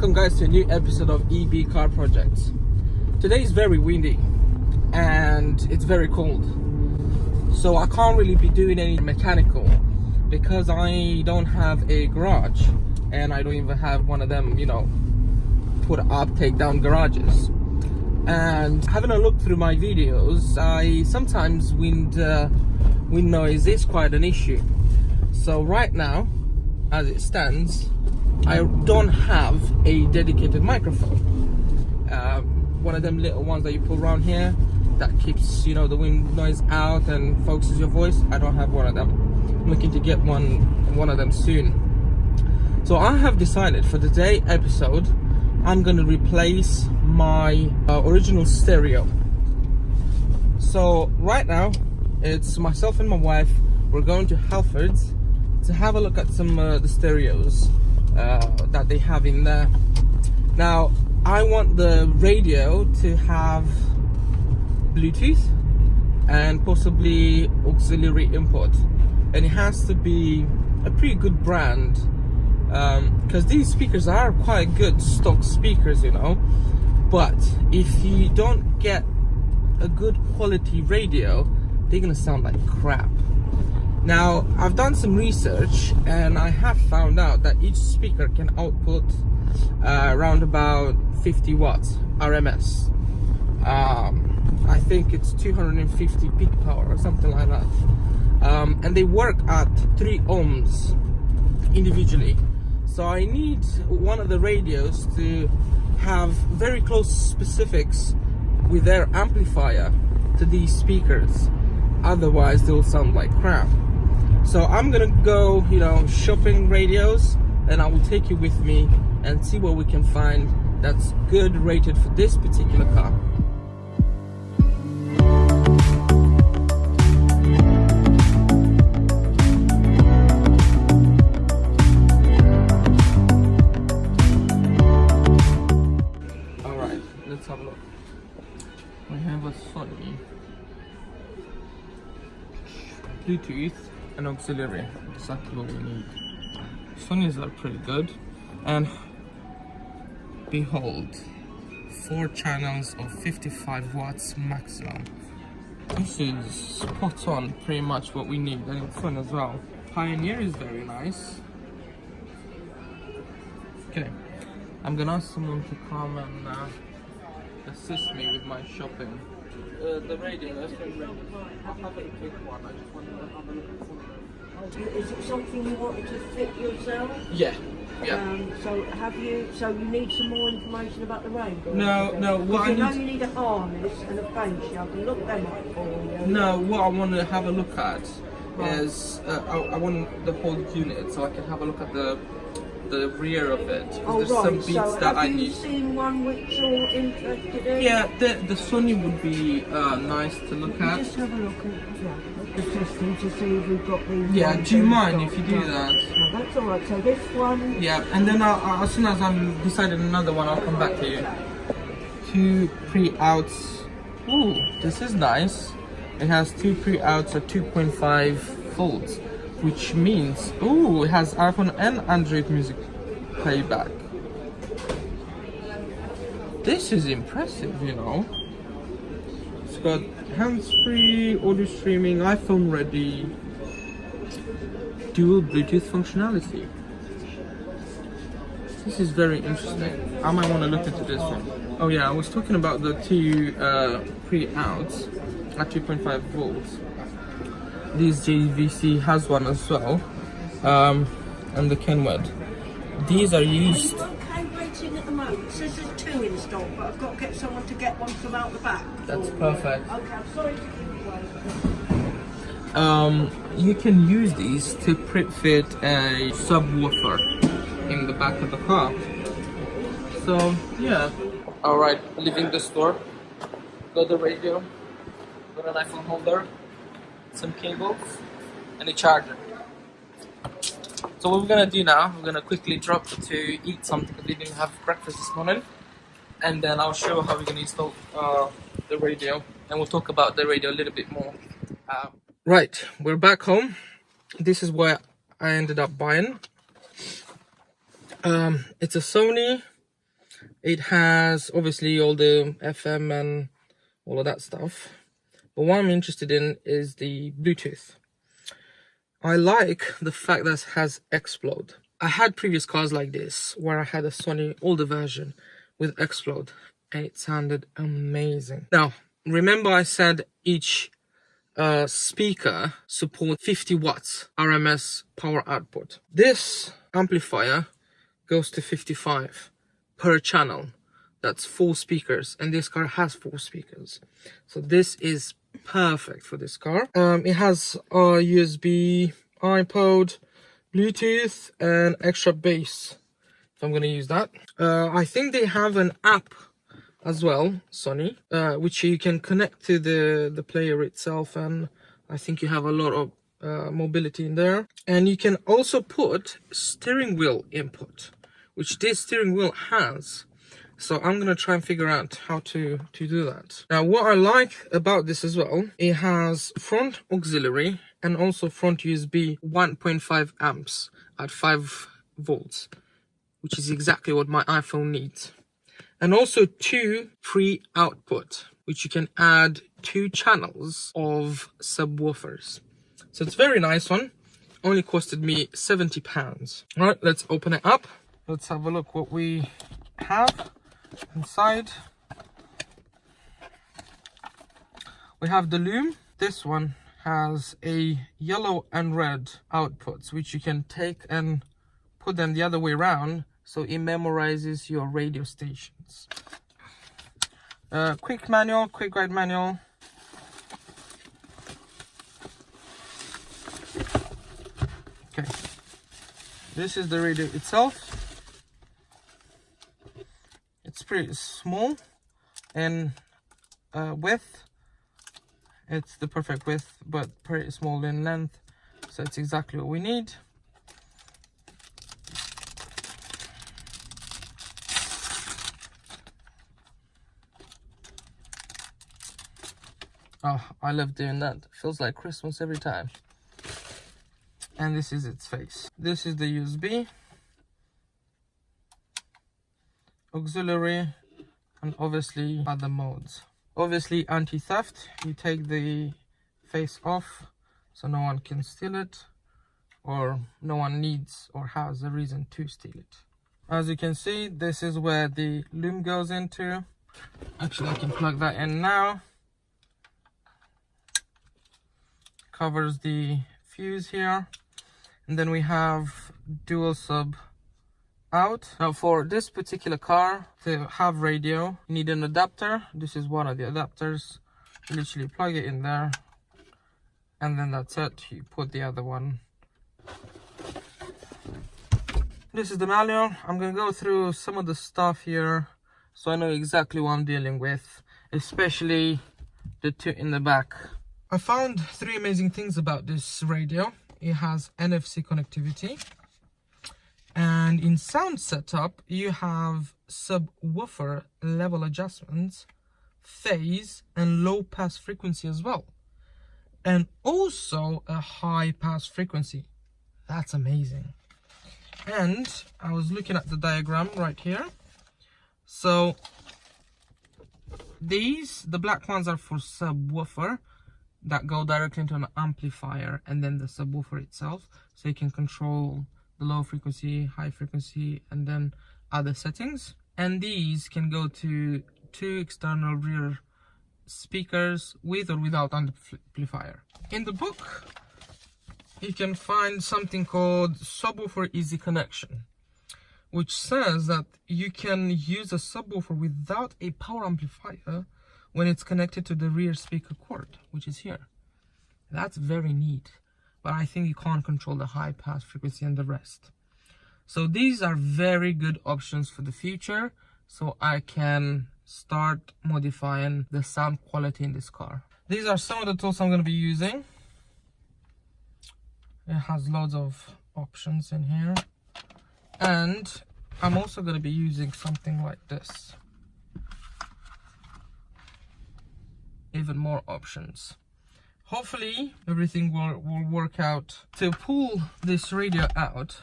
Welcome guys to a new episode of EB Car Projects. Today is very windy and it's very cold, so I can't really be doing any mechanical because I don't have a garage and I don't even have one of them, put up, take down garages. And having a look through my videos, I sometimes wind noise is quite an issue. So right now, as it stands, I don't have a dedicated microphone. One of them little ones that you put around here that keeps, the wind noise out and focuses your voice. I don't have one of them. I'm looking to get one of them soon. So I have decided for today's episode, I'm going to replace my original stereo. So right now, it's myself and my wife. We're going to Halfords to have a look at some the stereos that they have in there. Now I want the radio to have Bluetooth and possibly auxiliary input, and it has to be a pretty good brand, because these speakers are quite good stock speakers, but if you don't get a good quality radio, they're gonna sound like crap. Now, I've done some research and I have found out that each speaker can output around about 50 watts RMS. I think it's 250 peak power or something like that. And they work at 3 ohms individually. So I need one of the radios to have very close specifics with their amplifier to these speakers. Otherwise, they'll sound like crap. So I'm gonna go, shopping radios, and I will take you with me and see what we can find that's good rated for this particular car. Alright, let's have a look. We have a Sony Bluetooth and auxiliary, exactly what we need. Sonys are pretty good, and behold, 4 channels of 55 watts maximum. This is spot on, pretty much what we need, and it's fun as well. Pioneer is very nice. Okay, I'm gonna ask someone to come and assist me with my shopping. The radio, that's the radio. I'll have a quick one. I just wanted to have a look at something. Is it something you wanted to fit yourself? Yeah. So you need some more information about the radio? No. What you need a harness and a face. I can look them up for you. No, what I want to have a look at is I want the whole unit, so I can have a look at the rear of it. There's some beats that I need. Have you seen one which you're interested in? Yeah, the Sony would be nice to look at. Just have a look at the testing to see if we've got these. Yeah, do you mind if you do that? No, that's alright. So this one. Yeah, and then as soon as I'm decided another one, I'll come back to you. 2 pre-outs. Ooh, this is nice. It has 2 pre-outs at 2.5 volts. Which means, it has iPhone and Android music playback. This is impressive, It's got hands-free, audio streaming, iPhone ready, dual Bluetooth functionality. This is very interesting. I might want to look into this one. Oh yeah, I was talking about the 2 pre-outs at 2.5 volts. This JVC has one as well, and the Kenwood. These are used. Are you okay waiting at the moment? It says there's 2 in stock, but I've got to get someone to get one from out the back. That's perfect. Okay, I'm sorry to keep you waiting. You can use these to fit a subwoofer in the back of the car. So yeah. All right, leaving the store. Got the radio. Got an iPhone holder. Some cables and a charger. So what we're gonna do now, we're gonna quickly drop to eat something because we didn't have breakfast this morning, and then I'll show how we're gonna install the radio, and we'll talk about the radio a little bit more. Right, we're back home. This is what I ended up buying. It's a Sony It has obviously all the FM and all of that stuff. But what I'm interested in is the Bluetooth. I like the fact that it has Explode. I had previous cars like this where I had a Sony older version with Explode and it sounded amazing. Now, remember I said each speaker support 50 watts RMS power output. This amplifier goes to 55 per channel. That's 4 speakers, and this car has 4 speakers. So this is perfect for this car. It has a USB, iPod, Bluetooth, and extra bass. So I'm going to use that. I think they have an app as well, Sony, which you can connect to the player itself, and I think you have a lot of mobility in there. And you can also put steering wheel input, which this steering wheel has. So I'm gonna try and figure out how to do that. Now, what I like about this as well, it has front auxiliary and also front USB 1.5 amps at 5 volts, which is exactly what my iPhone needs. And also 2 free output, which you can add 2 channels of subwoofers. So it's a very nice one. Only costed me £70. All right, let's open it up. Let's have a look what we have inside. We have the loom. This one has a yellow and red outputs, which you can take and put them the other way around, so it memorizes your radio stations. Quick manual, quick guide manual. Okay, this is the radio itself. It's pretty small in width. It's the perfect width, but pretty small in length. So it's exactly what we need. Oh, I love doing that. It feels like Christmas every time. And this is its face. This is the USB, auxiliary, and obviously other modes. Obviously anti-theft. You take the face off so no one can steal it, or no one needs or has a reason to steal it. As you can see, this is where the loom goes into. Actually, I can plug that in now. Covers the fuse here. And then we have dual sub out. Now for this particular car, to have radio, you need an adapter. This is one of the adapters. You literally plug it in there, and then that's it. You put the other one. This is the manual. I'm gonna go through some of the stuff here so I know exactly what I'm dealing with, especially the 2 in the back. I found 3 amazing things about this radio. It has NFC connectivity, and in sound setup you have subwoofer level adjustments, phase and low pass frequency as well, and also a high pass frequency. That's amazing. And I was looking at the diagram right here. So the black ones are for subwoofer that go directly into an amplifier, and then the subwoofer itself, so you can control the low frequency, high frequency, and then other settings. And these can go to 2 external rear speakers with or without amplifier. In the book you can find something called subwoofer easy connection, which says that you can use a subwoofer without a power amplifier when it's connected to the rear speaker cord, which is here. That's very neat, but I think you can't control the high pass frequency and the rest. So these are very good options for the future, so I can start modifying the sound quality in this car. These are some of the tools I'm going to be using. It has loads of options in here, and I'm also going to be using something like this. Even more options. Hopefully everything will work out. To pull this radio out,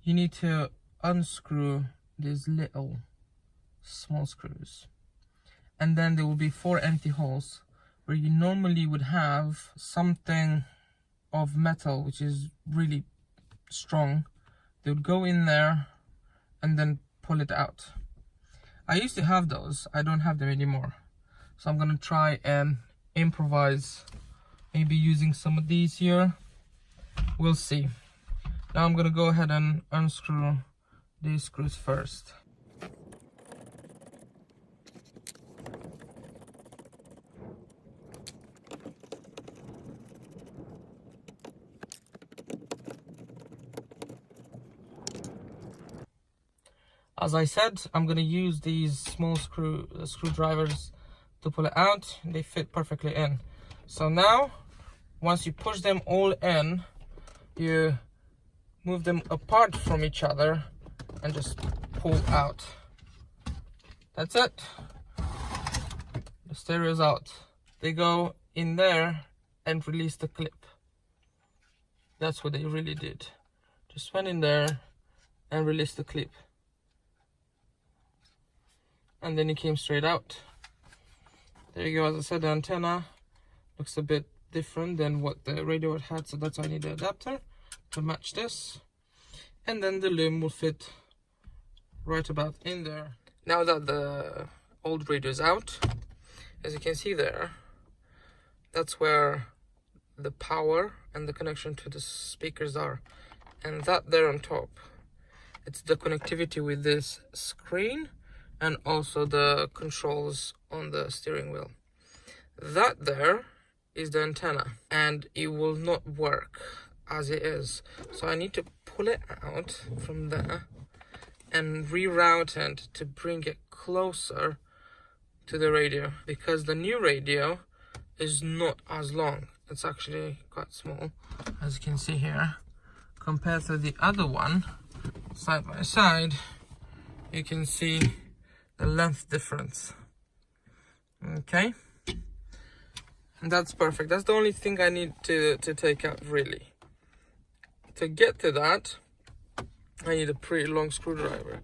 you need to unscrew these little small screws, and then there will be 4 empty holes where you normally would have something of metal which is really strong. They would go in there and then pull it out. I used to have those, I don't have them anymore, so I'm gonna try and improvise, maybe using some of these here. We'll see. Now I'm gonna go ahead and unscrew these screws first. As I said, I'm gonna use these small screwdrivers to pull it out. They fit perfectly in. So now, once you push them all in, you move them apart from each other and just pull out. That's it. The stereo's out. They go in there and release the clip. That's what they really did. Just went in there and released the clip. And then it came straight out. There you go. As I said, the antenna looks a bit different than what the radio had, so that's why I need the adapter to match this. And then the loom will fit right about in there. Now that the old radio is out, as you can see there, that's where the power and the connection to the speakers are. And that there on top, it's the connectivity with this screen and also the controls on the steering wheel. That there is the antenna, and it will not work as it is. So I need to pull it out from there and reroute it to bring it closer to the radio, because the new radio is not as long. It's actually quite small, as you can see here, compared to the other one. Side by side, you can see the length difference. Okay, and that's perfect. That's the only thing I need to take out, really. To get to that, I need a pretty long screwdriver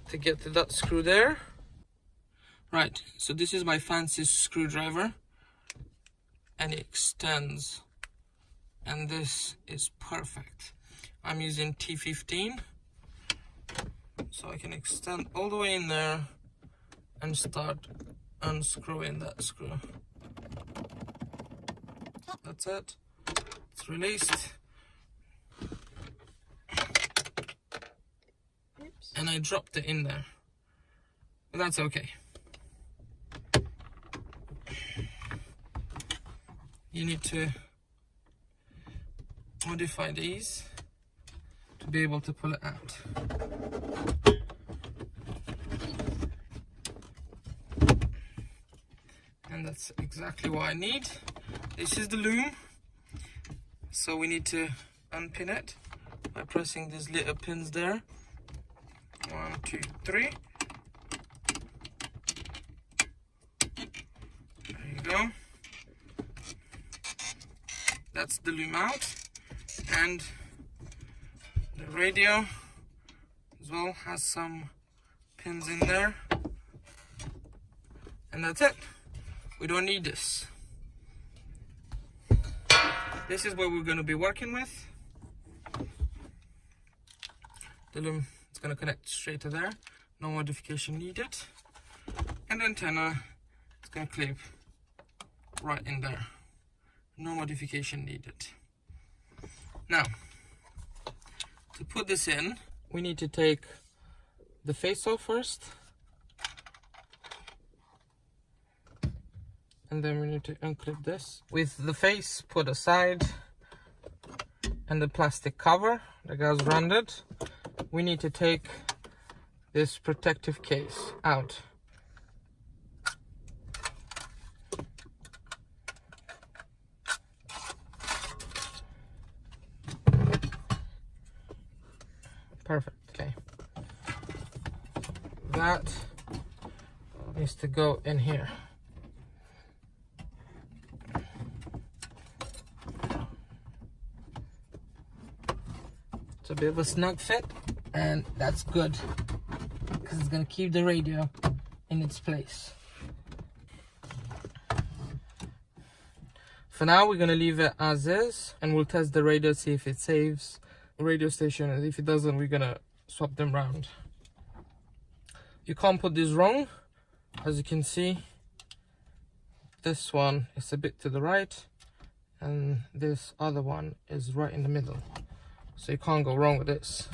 to get to that screw there. Right, so this is my fancy screwdriver, and it extends, and this is perfect. I'm using T15, so I can extend all the way in there and start unscrewing that screw. That's it. It's released. Oops. And I dropped it in there, but that's okay. You need to modify these to be able to pull it out. And that's exactly what I need. This is the loom, so we need to unpin it by pressing these little pins there. 1, 2, 3. There you go. That's the loom out, and the radio as well has some pins in there, and that's it. We don't need this. This is what we're going to be working with. The loom is going to connect straight to there, no modification needed, and the antenna is going to clip right in there, no modification needed. Now, to put this in, we need to take the face off first, and then we need to unclip this. With the face put aside and the plastic cover that goes around it, we need to take this protective case out. Perfect, okay. That needs to go in here. It's a bit of a snug fit, and that's good. because it's gonna keep the radio in its place. For now, we're gonna leave it as is, and we'll test the radio, see if it saves the radio station, and if it doesn't, we're gonna swap them round. You can't put this wrong. As you can see, this one is a bit to the right, and this other one is right in the middle. So you can't go wrong with this.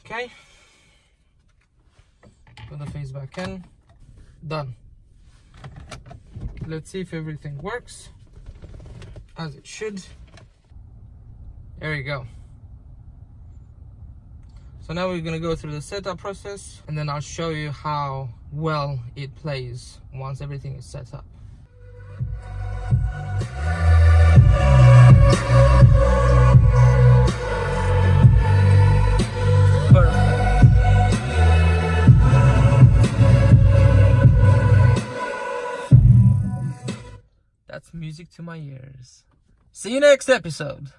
Okay, put the face back in, done. Let's see if everything works as it should. There you go. So now we're gonna go through the setup process, and then I'll show you how well it plays once everything is set up. That's music to my ears. See you next episode.